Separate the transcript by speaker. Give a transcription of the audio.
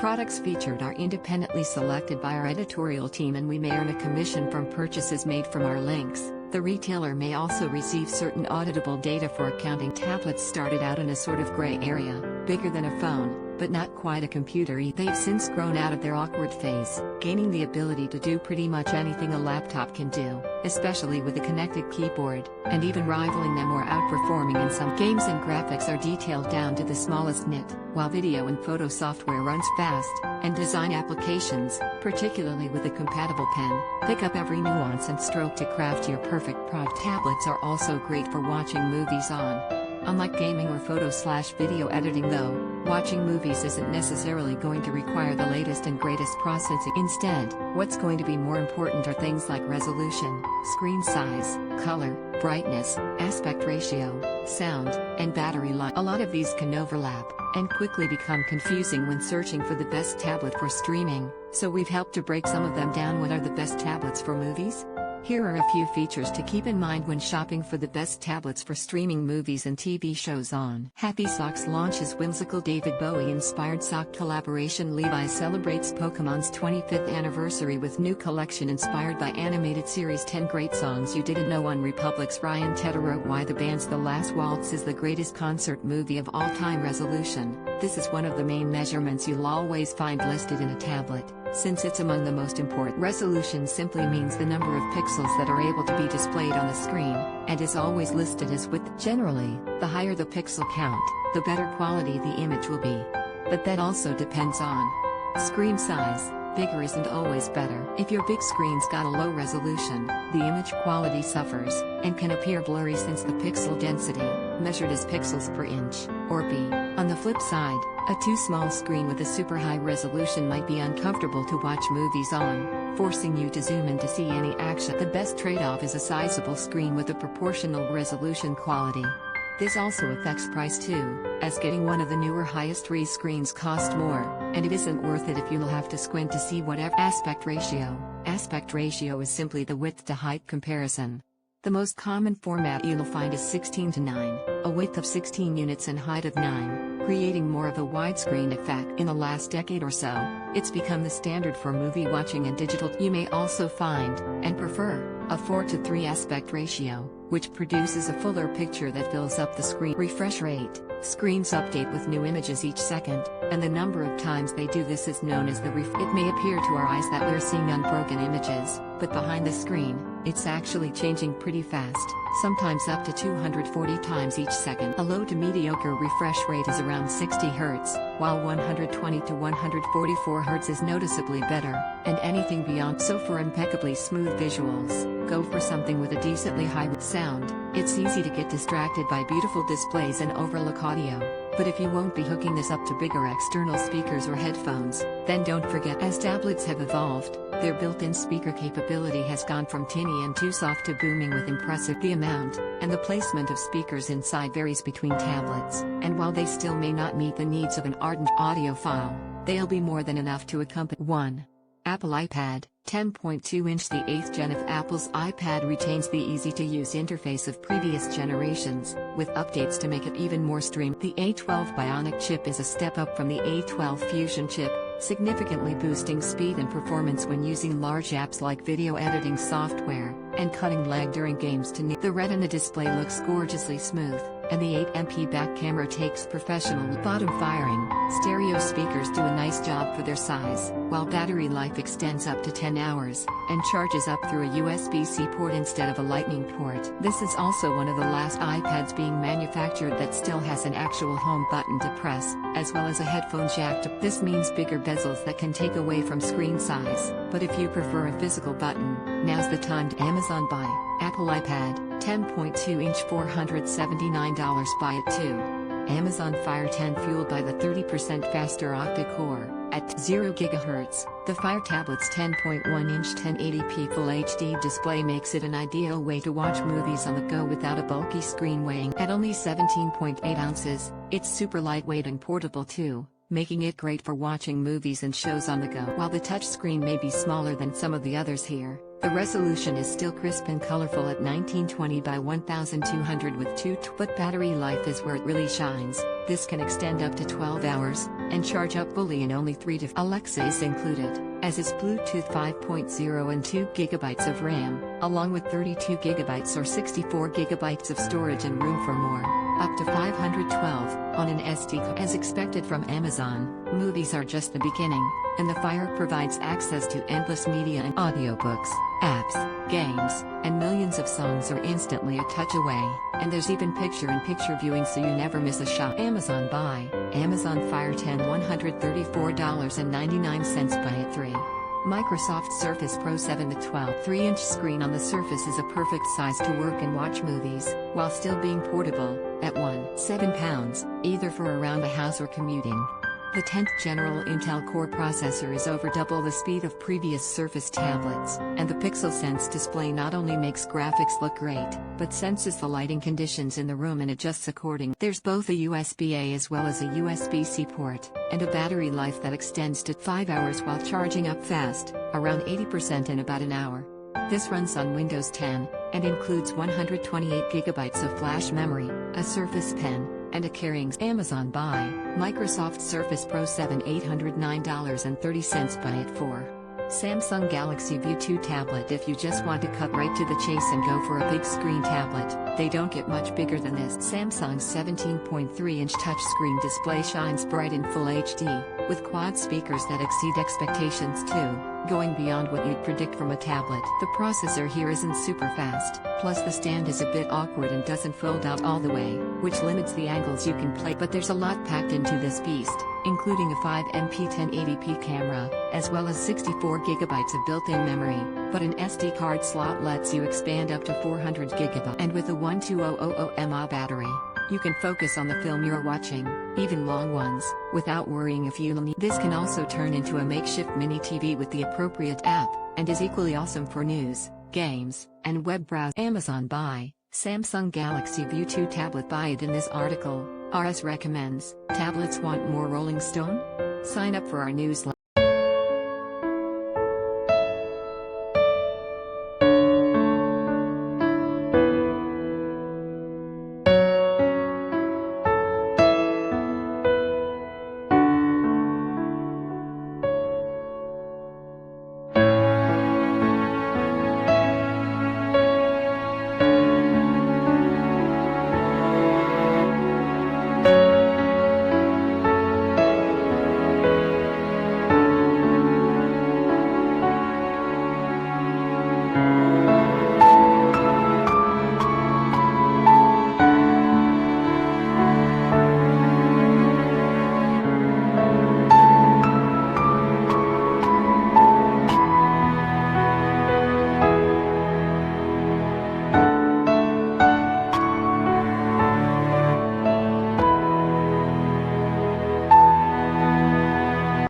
Speaker 1: products featured are independently selected by our editorial team, and we may earn a commission from purchases made from our links. The retailer may also receive certain auditable data for accounting. Tablets started out in a sort of gray area, bigger than a phone, but not quite a computer. They've since grown out of their awkward phase, gaining the ability to do pretty much anything a laptop can do, especially with a connected keyboard, and even rivaling them or outperforming in some games. And graphics are detailed down to the smallest nit, while video and photo software runs fast, and design applications, particularly with a compatible pen, pick up every nuance and stroke to craft your perfect product. Tablets are also great for watching movies on. Unlike gaming or photo/video editing though, watching movies isn't necessarily going to require the latest and greatest processing. Instead, what's going to be more important are things like resolution, screen size, color, brightness, aspect ratio, sound, and battery life. A lot of these can overlap, and quickly become confusing when searching for the best tablet for streaming, so we've helped to break some of them down. What are the best tablets for movies? Here are a few features to keep in mind when shopping for the best tablets for streaming movies and TV shows on. Happy Socks launches Whimsical David Bowie-inspired sock collaboration. Levi celebrates Pokémon's 25th anniversary with new collection inspired by animated series 10 Great Songs You Didn't Know. OneRepublic's Ryan Tedder wrote why the band's The Last Waltz is the greatest concert movie of all time. Resolution. This is one of the main measurements you'll always find listed in a tablet, since it's among the most important. Resolution simply means the number of pixels that are able to be displayed on the screen, and is always listed as width. Generally, the higher the pixel count, the better quality the image will be. But that also depends on screen size. Bigger isn't always better. If your big screen's got a low resolution, the image quality suffers, and can appear blurry since the pixel density, measured as pixels per inch, or B. On the flip side, a too small screen with a super high resolution might be uncomfortable to watch movies on, forcing you to zoom in to see any action. The best trade-off is a sizable screen with a proportional resolution quality. This also affects price too, as getting one of the newer highest-res screens cost more, and it isn't worth it if you'll have to squint to see whatever. Aspect ratio. Aspect ratio is simply the width to height comparison. The most common format you'll find is 16:9, a width of 16 units and height of 9, creating more of a widescreen effect. In the last decade or so, it's become the standard for movie watching and digital. You may also find, and prefer, a 4:3 aspect ratio, which produces a fuller picture that fills up the screen. Refresh rate. Screens update with new images each second, and the number of times they do this is known as the refresh. It may appear to our eyes that we're seeing unbroken images, but behind the screen, it's actually changing pretty fast, sometimes up to 240 times each second. A low to mediocre refresh rate is around 60 Hz, while 120 to 144 Hz is noticeably better, and anything beyond. So for impeccably smooth visuals, go for something with a decently high sound. It's easy to get distracted by beautiful displays and overlook audio, but if you won't be hooking this up to bigger external speakers or headphones, then don't forget. As tablets have evolved, their built-in speaker capability has gone from tinny and too soft to booming with impressive. The amount and the placement of speakers inside varies between tablets, and while they still may not meet the needs of an ardent audiophile, they'll be more than enough to accompany. 1. Apple iPad, 10.2-inch. The 8th gen of Apple's iPad retains the easy-to-use interface of previous generations, with updates to make it even more streamlined. The A12 Bionic chip is a step up from the A12 Fusion chip, significantly boosting speed and performance when using large apps like video editing software, and cutting lag during games. The Retina display looks gorgeously smooth, and the 8MP back camera takes professional bottom firing. Stereo speakers do a nice job for their size, while battery life extends up to 10 hours, and charges up through a USB-C port instead of a Lightning port. This is also one of the last iPads being manufactured that still has an actual home button to press, as well as a headphone jack. This means bigger bezels that can take away from screen size, but if you prefer a physical button, now's the time to Amazon buy Apple iPad, 10.2-inch, $479. Buy it too. Amazon Fire 10 fueled by the 30% faster octa-core, at 0 GHz. The Fire tablet's 10.1-inch 1080p Full HD display makes it an ideal way to watch movies on the go without a bulky screen weighing. At only 17.8 ounces, it's super lightweight and portable too, making it great for watching movies and shows on the go. While the touchscreen may be smaller than some of the others here, the resolution is still crisp and colorful at 1920 by 1200 with but battery life is where it really shines. This can extend up to 12 hours, and charge up fully in only 3 to 5. Alexa is included, as is Bluetooth 5.0 and 2 GB of RAM, along with 32 GB or 64 GB of storage and room for more, up to 512, on an SD card. As expected from Amazon, movies are just the beginning, and the Fire provides access to endless media and audiobooks, apps, games, and millions of songs are instantly a touch away, and there's even picture-in-picture viewing so you never miss a shot. Amazon Buy, Amazon Fire 10 $134.99 buy at 3. Microsoft Surface Pro 7 to 12 3-inch screen on the Surface is a perfect size to work and watch movies, while still being portable, at £7, either for around the house or commuting. The 10th General Intel Core processor is over double the speed of previous Surface tablets, and the Pixel Sense display not only makes graphics look great, but senses the lighting conditions in the room and adjusts accordingly. There's both a USB-A as well as a USB-C port, and a battery life that extends to 5 hours while charging up fast, around 80% in about an hour. This runs on Windows 10, and includes 128 GB of flash memory, a Surface Pen, and a carrying. Amazon Buy, Microsoft Surface Pro 7 $809.30 buy at 4. Samsung Galaxy View 2 tablet. If you just want to cut right to the chase and go for a big screen tablet, they don't get much bigger than this. Samsung's 17.3-inch touchscreen display shines bright in Full HD, with quad speakers that exceed expectations too, going beyond what you'd predict from a tablet. The processor here isn't super fast, plus the stand is a bit awkward and doesn't fold out all the way, which limits the angles you can play. But there's a lot packed into this beast, including a 5MP 1080p camera, as well as 64 GB of built-in memory, but an SD card slot lets you expand up to 400 GB. And with a 12000 mAh battery, you can focus on the film you're watching, even long ones, without worrying if you'll need. This can also turn into a makeshift mini TV with the appropriate app, and is equally awesome for news, games, and web browsing. Amazon Buy, Samsung Galaxy View 2 tablet. Buy it in this article. RS recommends, tablets want more Rolling Stone? Sign up for our newsletter.